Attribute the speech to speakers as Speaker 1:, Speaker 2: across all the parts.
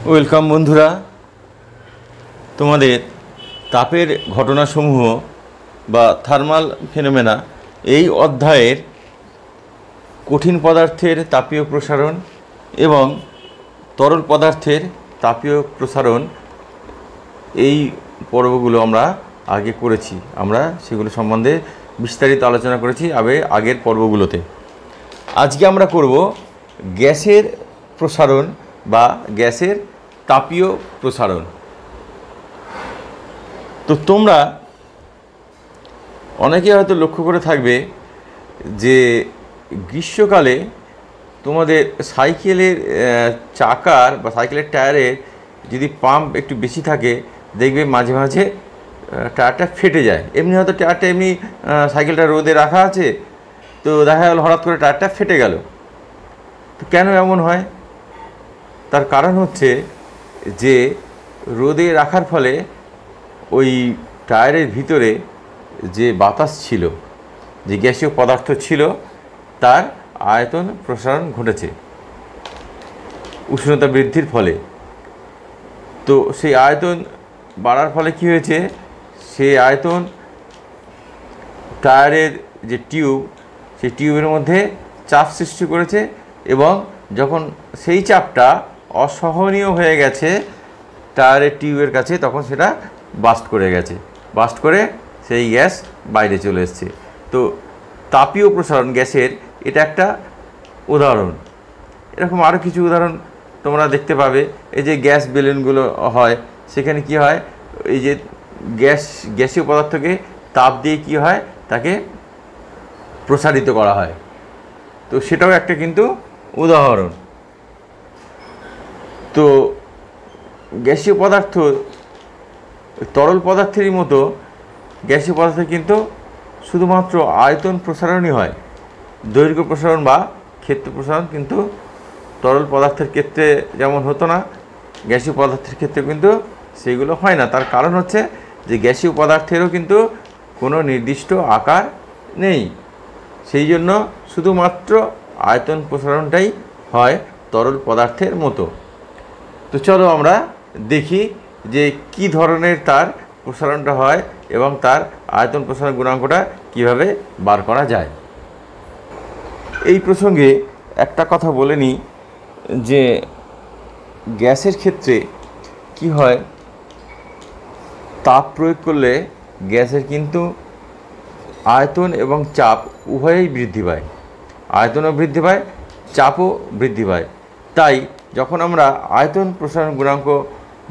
Speaker 1: Welcome বন্ধুরা, তোমাদের তাপের ঘটনাসমূহ বা থার্মাল ফেনোমেনা এই অধ্যায়ের কঠিন পদার্থের তাপীয় প্রসারণ এবং তরল পদার্থের তাপীয় প্রসারণ এই পর্বগুলো আমরা আগে করেছি। আমরা সেগুলো সম্বন্ধে বিস্তারিত আলোচনা করেছি আগের পর্বগুলোতে। আজকে আমরা করব গ্যাসের প্রসারণ বা গ্যাসের তাপীয় প্রসারণ। তো তোমরা অনেকে হয়তো লক্ষ্য করে থাকবে যে গ্রীষ্মকালে তোমাদের সাইকেলের চাকার বা সাইকেলের টায়ারের যদি পাম্প একটু বেশি থাকে, দেখবে মাঝে মাঝে টায়ারটা ফেটে যায়। এমনি হয়তো টায়ারটা এমনি সাইকেলটা রোদে রাখা আছে, তো দেখা গেল হঠাৎ করে টায়ারটা ফেটে গেল। তো কেন এমন হয়? তার কারণ হচ্ছে যে রোদে রাখার ফলে ওই টায়ারের ভিতরে যে বাতাস ছিল, যে গ্যাসীয় পদার্থ ছিল, তার আয়তন প্রসারণ ঘটেছে উষ্ণতা বৃদ্ধির ফলে। তো সেই আয়তন বাড়ার ফলে কি হয়েছে, সেই আয়তন টায়ারের যে টিউব, সেই টিউবের মধ্যে চাপ সৃষ্টি করেছে এবং যখন সেই চাপটা অসহনীয় হয়ে গেছে টায়ারের টিউবের কাছে, তখন সেটা বাস্ট করে গেছে। বাস্ট করে সেই গ্যাস বাইরে চলে এসছে। তো তাপীয় প্রসারণ গ্যাসের এটা একটা উদাহরণ। এরকম আরও কিছু উদাহরণ তোমরা দেখতে পাবে। এই যে গ্যাস বেলুনগুলো হয়, সেখানে কি হয়, এই যে গ্যাসীয় পদার্থকে তাপ দিয়ে কি হয়, তাকে প্রসারিত করা হয়। তো সেটাও একটা কিন্তু উদাহরণ। তো গ্যাসীয় পদার্থ তরল পদার্থেরই মতো গ্যাসীয় পদার্থে কিন্তু শুধুমাত্র আয়তন প্রসারণই হয়, দৈর্ঘ্য প্রসারণ বা ক্ষেত্র প্রসারণ কিন্তু তরল পদার্থের ক্ষেত্রে যেমন হতো না, গ্যাসীয় পদার্থের ক্ষেত্রে কিন্তু সেইগুলো হয় না। তার কারণ হচ্ছে যে গ্যাসীয় পদার্থেরও কিন্তু কোনো নির্দিষ্ট আকার নেই, সেই জন্য শুধুমাত্র আয়তন প্রসারণটাই হয় তরল পদার্থের মতো। তো চলো আমরা দেখি যে কি ধরনের তার প্রসারণটা হয় এবং তার আয়তন প্রসারণ গুণাঙ্কটা কিভাবে বার করা যায়। এই প্রসঙ্গে একটা কথা বলে নিই যে গ্যাসের ক্ষেত্রে কি হয়, তাপ প্রয়োগ করলে গ্যাসের কিন্তু আয়তন এবং চাপ উভয়ই বৃদ্ধি পায়। আয়তনও বৃদ্ধি পায়, চাপও বৃদ্ধি পায়। তাই যখন আমরা আয়তন প্রসারণ গুণাঙ্ক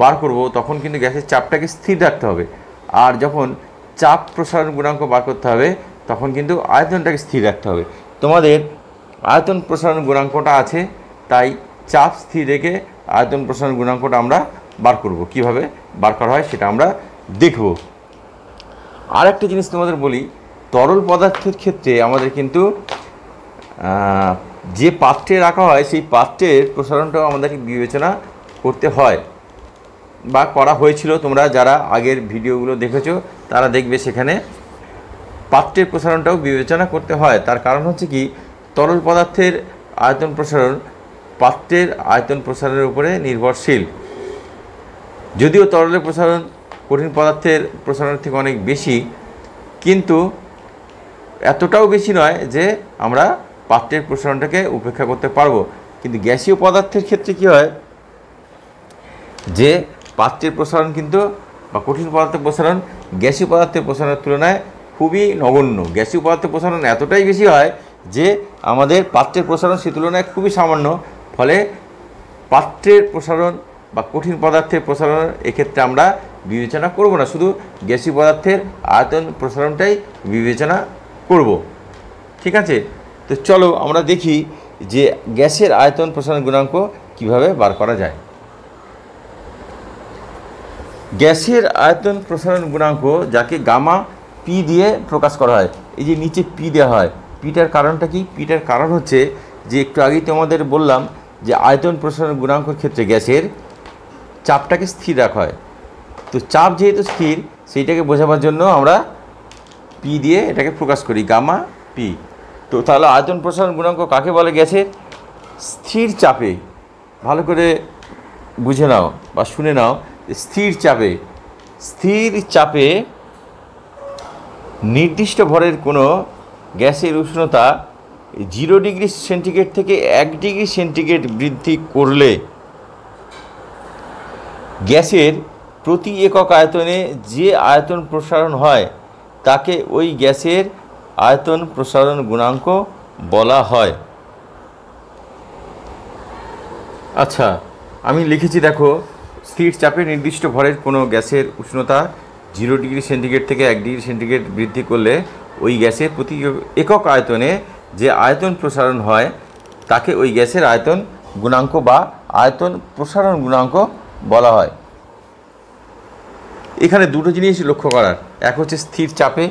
Speaker 1: বার করব, তখন কিন্তু গ্যাসের চাপটাকে স্থির রাখতে হবে। আর যখন চাপ প্রসারণ গুণাঙ্ক বার করতে হবে, তখন কিন্তু আয়তনটাকে স্থির রাখতে হবে। তোমাদের আয়তন প্রসারণ গুণাঙ্কটা আছে, তাই চাপ স্থির রেখে আয়তন প্রসারণ গুণাঙ্কটা আমরা বার করব। কিভাবে বার করা হয় সেটা আমরা দেখব। আর একটা জিনিস তোমাদের বলি, তরল পদার্থের ক্ষেত্রে আমাদের কিন্তু যে পাত্রে রাখা হয়, সেই পাত্রের প্রসারণটাও আমাদেরকে বিবেচনা করতে হয় বা করা হয়েছিল। তোমরা যারা আগের ভিডিওগুলো দেখেছো তারা দেখবে সেখানে পাত্রের প্রসারণটাও বিবেচনা করতে হয়। তার কারণ হচ্ছে কি, তরল পদার্থের আয়তন প্রসারণ পাত্রের আয়তন প্রসারণের উপরে নির্ভরশীল। যদিও তরলের প্রসারণ কঠিন পদার্থের প্রসারণের থেকে অনেক বেশি, কিন্তু এতটাও বেশি নয় যে আমরা পাত্রের প্রসারণটাকে উপেক্ষা করতে পারবো। কিন্তু গ্যাসীয় পদার্থের ক্ষেত্রে কি হয়, যে পাত্রের প্রসারণ কিন্তু বা কঠিন পদার্থের প্রসারণ গ্যাসীয় পদার্থের প্রসারণের তুলনায় খুবই নগণ্য। গ্যাসীয় পদার্থের প্রসারণ এতটাই বেশি হয় যে আমাদের পাত্রের প্রসারণ সে তুলনায় খুবই সামান্য। ফলে পাত্রের প্রসারণ বা কঠিন পদার্থের প্রসারণ এক্ষেত্রে আমরা বিবেচনা করব না, শুধু গ্যাসীয় পদার্থের আয়তন প্রসারণটাই বিবেচনা করব। ঠিক আছে? তো চলো আমরা দেখি যে গ্যাসের আয়তন প্রসারণ গুণাঙ্ক কিভাবে বার করা যায়। গ্যাসের আয়তন প্রসারণ গুণাঙ্ক, যাকে গামা পি দিয়ে প্রকাশ করা হয়, এই যে নিচে পি দেওয়া হয়, পিটার কারণটা কি? পিটার কারণ হচ্ছে যে একটু আগেই তোমাদের বললাম যে আয়তন প্রসারণ গুণাঙ্কের ক্ষেত্রে গ্যাসের চাপটাকে স্থির রাখা হয়। তো চাপ যেহেতু স্থির, সেইটাকে বোঝাবার জন্য আমরা পি দিয়ে এটাকে প্রকাশ করি, গামা পি। তো তাহলে আয়তন প্রসারণ গুণাঙ্ক কাকে বলে? গ্যাসের স্থির চাপে, ভালো করে বুঝে নাও বা শুনে নাও, স্থির চাপে নির্দিষ্ট ভরের কোনো গ্যাসের উষ্ণতা 0 ডিগ্রি সেন্টিগ্রেড থেকে 1 ডিগ্রি সেন্টিগ্রেড বৃদ্ধি করলে গ্যাসের প্রতি একক আয়তনে যে আয়তন প্রসারণ হয় তাকে ওই গ্যাসের আয়তন প্রসারণ গুণাঙ্ক বলা হয়। আচ্ছা, আমি লিখেছি দেখো, স্থির চাপে নির্দিষ্ট ভরের কোনো গ্যাসের উষ্ণতা 0 ডিগ্রি সেন্টিগ্রেড থেকে 1 ডিগ্রি সেন্টিগ্রেড বৃদ্ধি করলে ওই গ্যাসের প্রতি একক আয়তনে যে আয়তন প্রসারণ হয় তাকে ওই গ্যাসের আয়তন গুণাঙ্ক বা আয়তন প্রসারণ গুণাঙ্ক বলা হয়। এখানে দুটো জিনিস লক্ষ্য করার, এক হচ্ছে স্থির চাপে।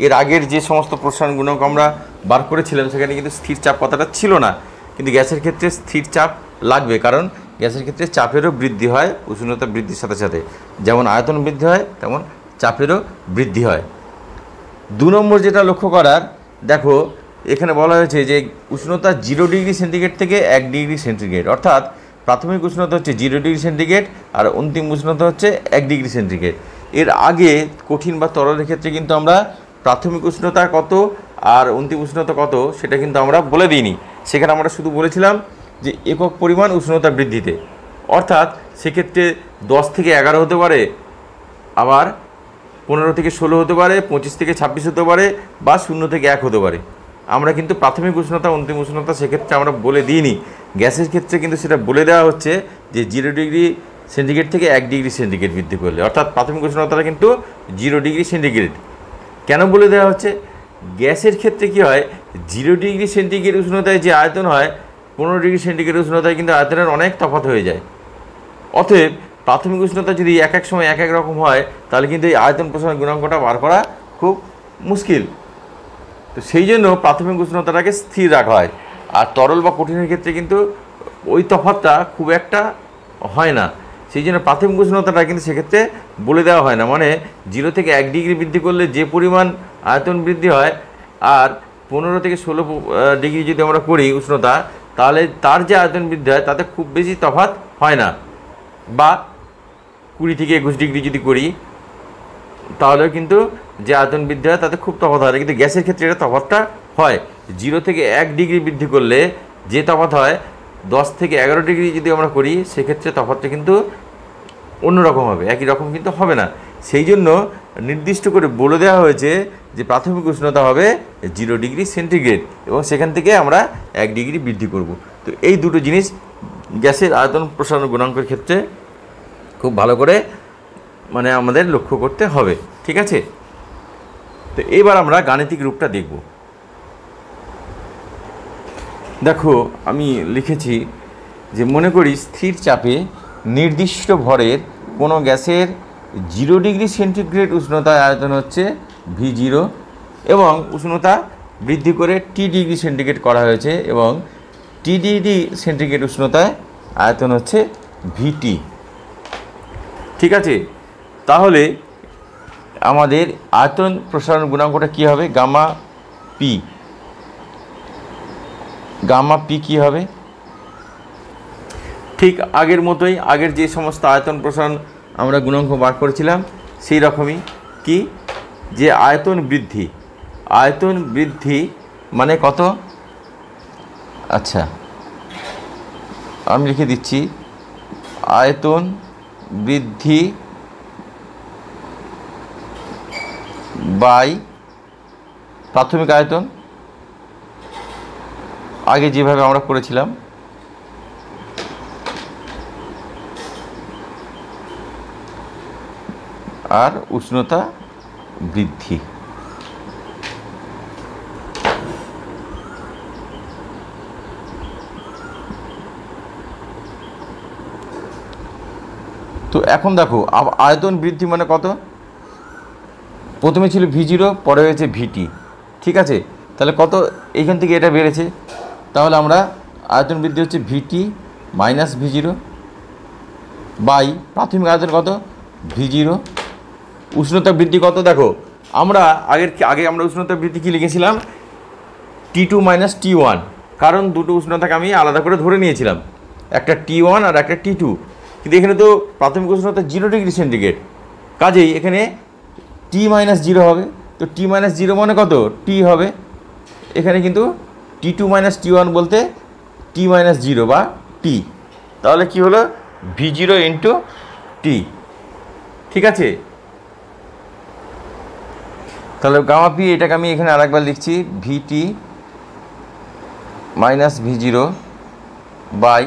Speaker 1: এর আগের যে সমস্ত প্রসারণ গুণাঙ্ক আমরা বার করেছিলাম সেখানে কিন্তু স্থির চাপ কথাটা ছিল না, কিন্তু গ্যাসের ক্ষেত্রে স্থির চাপ লাগবে, কারণ গ্যাসের ক্ষেত্রে চাপেরও বৃদ্ধি হয় উষ্ণতা বৃদ্ধির সাথে সাথে। যেমন আয়তন বৃদ্ধি হয় তেমন চাপেরও বৃদ্ধি হয়। 2 নম্বর যেটা লক্ষ্য করার, দেখো এখানে বলা হয়েছে যে উষ্ণতা 0 ডিগ্রি সেন্টিগ্রেড থেকে 1 ডিগ্রি সেন্টিগ্রেড, অর্থাৎ প্রাথমিক উষ্ণতা হচ্ছে 0 ডিগ্রি সেন্টিগ্রেড আর অন্তিম উষ্ণতা হচ্ছে 1 ডিগ্রি সেন্টিগ্রেড। এর আগে কঠিন বা তরলের ক্ষেত্রে কিন্তু আমরা প্রাথমিক উষ্ণতা কত আর অন্তিম উষ্ণতা কত সেটা কিন্তু আমরা বলে দিইনি। সেখানে আমরা শুধু বলেছিলাম যে একক পরিমাণ উষ্ণতা বৃদ্ধিতে, অর্থাৎ সেক্ষেত্রে 10 থেকে 11 হতে পারে, আবার 15 থেকে 16 হতে পারে, 25 থেকে 26 হতে পারে, বা 0 থেকে 1 হতে পারে। আমরা কিন্তু প্রাথমিক উষ্ণতা অন্তিম উষ্ণতা সেক্ষেত্রে আমরা বলে দিইনি। গ্যাসের ক্ষেত্রে কিন্তু সেটা বলে দেওয়া হচ্ছে যে 0 ডিগ্রি সেন্টিগ্রেড থেকে 1 ডিগ্রি সেন্টিগ্রেড বৃদ্ধি করলে, অর্থাৎ প্রাথমিক উষ্ণতাটা কিন্তু 0 ডিগ্রি সেন্টিগ্রেড। কেন বলে দেওয়া হচ্ছে? গ্যাসের ক্ষেত্রে কি হয়, 0 ডিগ্রি সেন্টিগ্রেড উষ্ণতায় যে আয়তন হয় 15 ডিগ্রি সেন্টিগ্রেড উষ্ণতায় কিন্তু আয়তনের অনেক তফাৎ হয়ে যায়। অতএব প্রাথমিক উষ্ণতা যদি এক এক সময় এক এক রকম হয় তাহলে কিন্তু এই আয়তন প্রসারণ গুণাঙ্কটা বার করা খুব মুশকিল। তো সেই জন্য প্রাথমিক উষ্ণতাটাকে স্থির রাখা হয়। আর তরল বা কঠিনের ক্ষেত্রে কিন্তু ওই তফাৎটা খুব একটা হয় না, সেই জন্য প্রাথমিক উষ্ণতাটা কিন্তু সেক্ষেত্রে বলে দেওয়া হয় না। মানে 0 থেকে 1 ডিগ্রি বৃদ্ধি করলে যে পরিমাণ আয়তন বৃদ্ধি হয়, আর 15 থেকে 16 ডিগ্রি যদি আমরা করি উষ্ণতা, তাহলে তার যে আয়তন বৃদ্ধি হয় তাতে খুব বেশি তফাৎ হয় না। বা 20 থেকে 21 ডিগ্রি যদি করি তাহলে কিন্তু যে আয়তন বৃদ্ধি হয় তাতে খুব তফাৎ হয় না, কিন্তু গ্যাসের ক্ষেত্রে এটা তফাৎটা হয়। 0 থেকে 1 ডিগ্রি বৃদ্ধি করলে যে তফাৎ হয়, 10 থেকে 11 ডিগ্রি যদি আমরা করি সেক্ষেত্রে তফাৎটা কিন্তু অন্যরকম হবে, একই রকম কিন্তু হবে না। সেই জন্য নির্দিষ্ট করে বলে দেওয়া হয়েছে যে প্রাথমিক উষ্ণতা হবে 0 ডিগ্রি সেন্টিগ্রেড এবং সেখান থেকে আমরা 1 ডিগ্রি বৃদ্ধি করব। তো এই দুটো জিনিস গ্যাসের আয়তন প্রসারণ গুণাঙ্কের ক্ষেত্রে খুব ভালো করে মানে আমাদের লক্ষ্য করতে হবে, ঠিক আছে? তো এবার আমরা গাণিতিক রূপটা দেখব। দেখো আমি লিখেছি যে মনে করি স্থির চাপে নির্দিষ্ট ভরের কোনো গ্যাসের 0 ডিগ্রি সেন্টিগ্রেড উষ্ণতায় আয়তন হচ্ছে V0 এবং উষ্ণতা বৃদ্ধি করে T ডিগ্রি সেন্টিগ্রেড করা হয়েছে এবং T ডিগ্রি সেন্টিগ্রেড উষ্ণতায় আয়তন হচ্ছে VT, ঠিক আছে? তাহলে আমাদের আয়তন প্রসারণ গুণাঙ্কটা কী হবে? গামা পি কী হবে? ঠিক আগের মতোই, আগের যে সমস্ত আয়তন প্রসারণ আমরা গুণাঙ্ক বার করেছিলাম সেই রকমই, কি যে আয়তন বৃদ্ধি মানে কত? আচ্ছা আমি লিখে দিচ্ছি, আয়তন বৃদ্ধি বাই প্রাথমিক আয়তন, আগে যেভাবে আমরা করেছিলাম, আর উষ্ণতা বৃদ্ধি। তো এখন দেখো আয়তন বৃদ্ধি মানে কত? প্রথমে ছিল V0, পরে হয়েছে VT, ঠিক আছে? তাহলে কত? এইখান থেকে এটা বেড়েছে, তাহলে আমরা আয়তন বৃদ্ধি হচ্ছে VT মাইনাস V0 বাই প্রাথমিক আয়তন কত? V0। উষ্ণতা বৃদ্ধি কত? দেখো আমরা আগে আমরা উষ্ণতা বৃদ্ধি কী লিখেছিলাম? T2 মাইনাস T1, কারণ দুটো উষ্ণতাকে আমি আলাদা করে ধরে নিয়েছিলাম, একটা T1 আর একটা T2। কিন্তু এখানে তো প্রাথমিক উষ্ণতা 0 ডিগ্রি সেন্টিগ্রেড, কাজেই এখানে T-0 হবে। তো T-0 মানে কত? টি হবে। এখানে কিন্তু T2 - T1 বলতে T-0 বা টি। তাহলে কি হলো? V0 into T. ঠিক আছে, তাহলে গামা পি এটাকে আমি এখানে আরেকবার লিখছি, VT - V0 বাই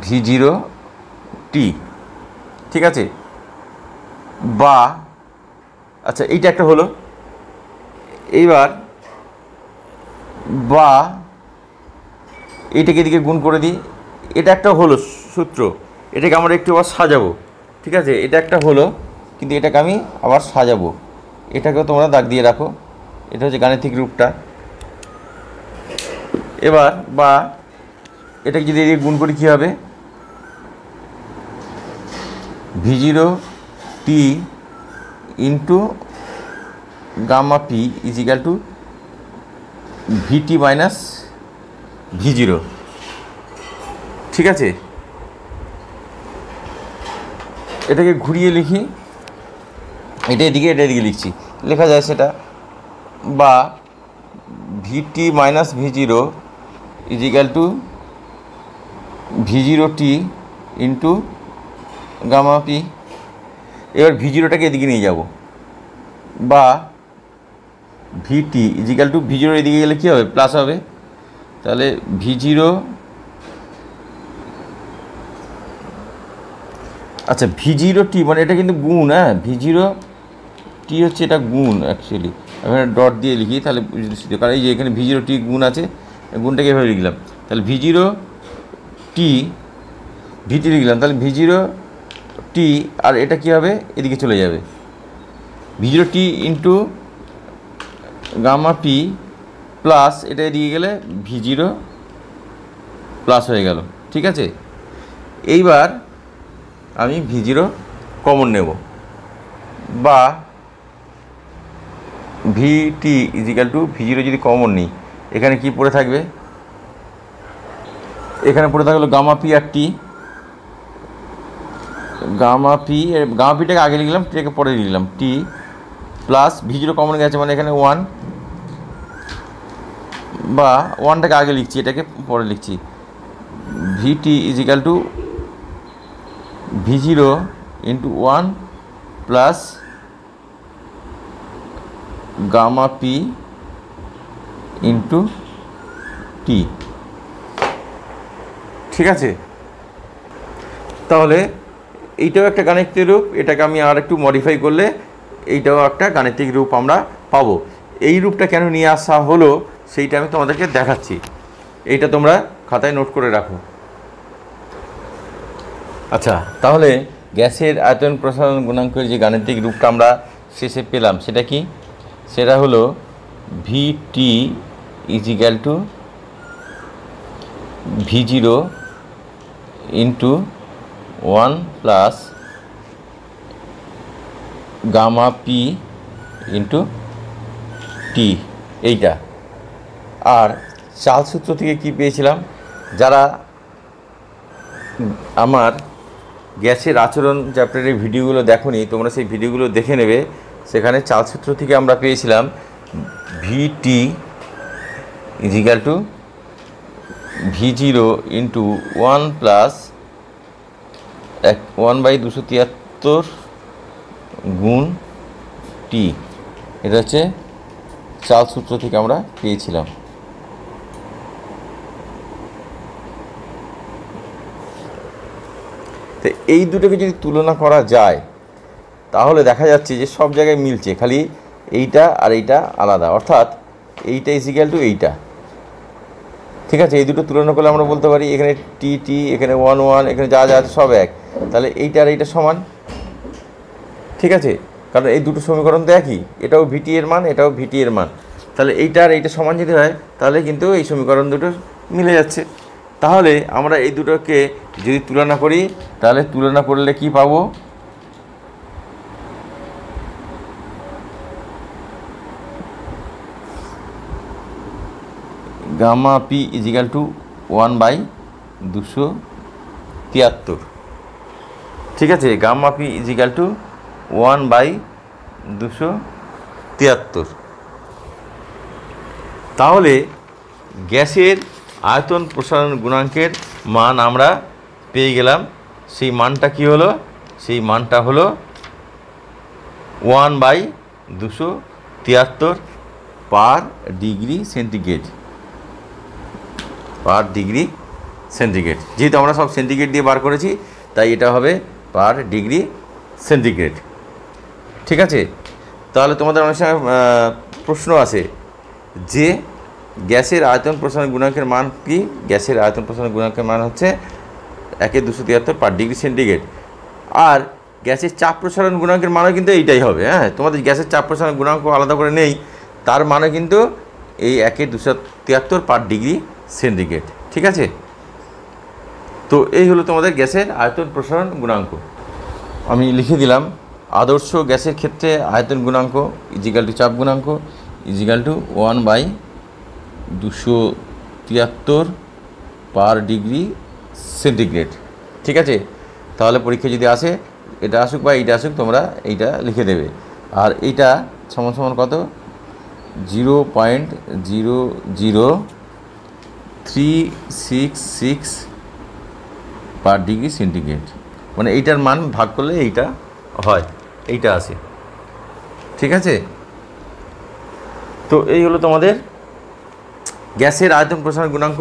Speaker 1: V0 টি। ঠিক আছে, বা আচ্ছা এইটা একটা হলো। এইবার বা এইটাকে এদিকে গুণ করে দিই, এটা একটা হলো সূত্র, এটাকে আমরা একটু আবার সাজাবো। ঠিক আছে, এটা একটা হলো, কিন্তু এটাকে আমি আবার সাজাবো। এটাকেও তোমরা দাগ দিয়ে রাখো, এটা হচ্ছে গাণিতিক রূপটা। এবার বা এটাকে যদি এদিকে গুণ করি কী হবে? V0 T into gamma P is equal to VT - V0। ঠিক আছে, এটাকে ঘুরিয়ে লিখি, এটা এদিকে লিখছি, লেখা যায় সেটা, বা VT - V0 is equal to V0 T into gamma P. এবার V0টাকে এদিকে নিয়ে যাব, বা VT ইজিক্যাল টু V0 এদিকে গেলে কী হবে? প্লাস হবে। তাহলে V0, আচ্ছা V0 টি মানে এটা কিন্তু গুণ, হ্যাঁ V0 টি হচ্ছে এটা গুণ অ্যাকচুয়ালি। এখানে ডট দিয়ে লিখি তাহলে বুঝতে, কারণ এই যে এখানে V0 টি গুণ আছে, গুণটাকে এভাবে লিখলাম। তাহলে V0 টি VT লিখলাম, তাহলে V0 টি আর এটা কী হবে? এদিকে চলে যাবে, V0 T into gamma P plus এটা এদিকে গেলে V0 প্লাস হয়ে গেল। ঠিক আছে, এইবার আমি V0 কমন নেব, বা VT ইজিক্যাল টু V0 যদি কমন নিই, এখানে কি পড়ে থাকবে? এখানে পড়ে থাকলো গামা পি আর টি। গামা পিটাকে আগে লিখলাম, টিটাকে পরে লিখলাম, টি প্লাস V0 কমন গেছে মানে এখানে 1, বা 1টাকে আগে লিখছি, এটাকে পরে লিখছি, VT is equal to V0 into 1 plus gamma P into T. ঠিক আছে, তাহলে এইটাও একটা গাণিতিক রূপ, এটাকে আমি আর একটু মডিফাই করলে এইটাও একটা গাণিতিক রূপ আমরা পাবো। এই রূপটা কেন নিয়ে আসা হলো সেইটা আমি তোমাদেরকে দেখাচ্ছি, এইটা তোমরা খাতায় নোট করে রাখো। আচ্ছা, তাহলে গ্যাসের আয়তন প্রসারণ গুণাঙ্কের যে গাণিতিক রূপটা আমরা শেষে পেলাম সেটা কি? সেটা হলো VT is equal to V0 into 1 plus gamma P into T, এইটা। আর চাল সূত্র থেকে কি পেয়েছিলাম? যারা আমার গ্যাসের আচরণ চ্যাপ্টারের ভিডিওগুলো দেখোনি, তোমরা সেই ভিডিওগুলো দেখে নেবে। সেখানে চাল সূত্র থেকে আমরা পেয়েছিলাম VT is equal to V0 into 1 plus 1/273 গুণ টি। এটা হচ্ছে চাল সূত্র থেকে আমরা পেয়েছিলাম। তো এই দুটোকে যদি তুলনা করা যায় তাহলে দেখা যাচ্ছে যে সব জায়গায় মিলছে, খালি এইটা আর এইটা আলাদা, অর্থাৎ এইটা ইজিক্যাল টু এইটা। ঠিক আছে, এই দুটো তুলনা করলে আমরা বলতে পারি এখানে টি, এখানে 1 1, এখানে যা যা আছে সব এক, তাহলে এইটা আর এইটা সমান। ঠিক আছে, কারণ এই দুটো সমীকরণ তো একই, এটাও VT এর মান, এটাও VT এর মান, তাহলে এইটা আর এইটা সমান যদি হয় তাহলে কিন্তু এই সমীকরণ দুটো মিলে যাচ্ছে। তাহলে আমরা এই দুটোকে যদি তুলনা করি তাহলে তুলনা করলে কি পাবো? Gamma P is equal to 1/273। ঠিক আছে, গামা পি ইজিক্যাল টু 1/273। তাহলে গ্যাসের আয়তন প্রসারণ গুণাঙ্কের মান আমরা পেয়ে গেলাম। সেই মানটা কি হলো? সেই মানটা হলো 1/273 পার ডিগ্রি সেন্টিগ্রেড। পার ডিগ্রি সেন্টিগ্রেড, যেহেতু আমরা সব সেন্টিগ্রেড দিয়ে বার করেছি তাই এটা হবে পার ডিগ্রি সেন্টিগ্রেড। ঠিক আছে, তাহলে তোমাদের অনেক সময় প্রশ্ন আছে যে গ্যাসের আয়তন প্রসারণ গুণাঙ্কের মান কি? গ্যাসের আয়তন প্রসারণ গুণাঙ্কের মান হচ্ছে 1/273 পার ডিগ্রি সেন্টিগ্রেড। আর গ্যাসের চাপ প্রসারণ গুণাঙ্কের মানও কিন্তু এইটাই হবে। হ্যাঁ, তোমাদের গ্যাসের চাপ প্রসারণ গুণাঙ্ক আলাদা করে নেই, তার মানে কিন্তু এই 1/273 পার ডিগ্রি সেন্টিগ্রেড। ঠিক আছে, তো এই হলো তোমাদের গ্যাসের আয়তন প্রসারণ গুণাঙ্ক। আমি লিখে দিলাম আদর্শ গ্যাসের ক্ষেত্রে আয়তন গুণাঙ্ক ইজিক্যাল টু চাপ গুণাঙ্ক is equal to 1/273 per degree centigrade. ঠিক আছে, তাহলে পরীক্ষা যদি আসে, এটা আসুক বা এইটা আসুক, তোমরা এইটা লিখে দেবে। আর এইটা সমান সমান কত? 0.00366 পার ডিগ্রি সেন্টিগ্রেড, মানে এইটার মান ভাগ করলে এইটা হয়, এইটা আসে। ঠিক আছে, তো এই হলো তোমাদের গ্যাসের আয়তন প্রসারণ গুণাঙ্ক।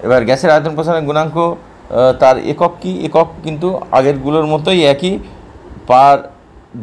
Speaker 1: এবার গ্যাসের আয়তন প্রসারণ গুণাঙ্ক তার একক কি? একক কিন্তু আগেরগুলোর মতোই একই, পার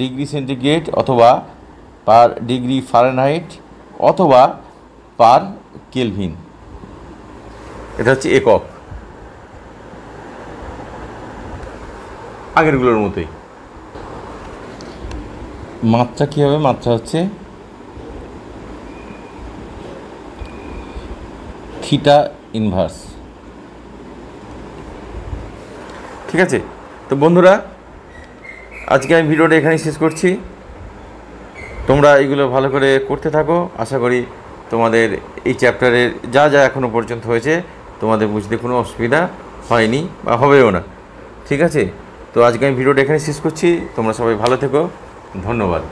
Speaker 1: ডিগ্রি সেন্টিগ্রেড অথবা পার ডিগ্রি ফারেনহাইট অথবা পার কেলভিন। এটা হচ্ছে একক, আগেরগুলোর মতোই। মাত্রা কী হবে? মাত্রা হচ্ছে থিটা ইনভার্স। ঠিক আছে, তো বন্ধুরা আজকে আমি ভিডিওটা এখানেই শেষ করছি। তোমরা এগুলো ভালো করে করতে থাকো। আশা করি তোমাদের এই চ্যাপ্টারের যা যা এখনও পর্যন্ত হয়েছে তোমাদের বুঝতে কোনো অসুবিধা হয়নি বা হবেও না। ঠিক আছে, তো আজকে আমি ভিডিওটা এখানে শেষ করছি। তোমরা সবাই ভালো থেকো, ধন্যবাদ।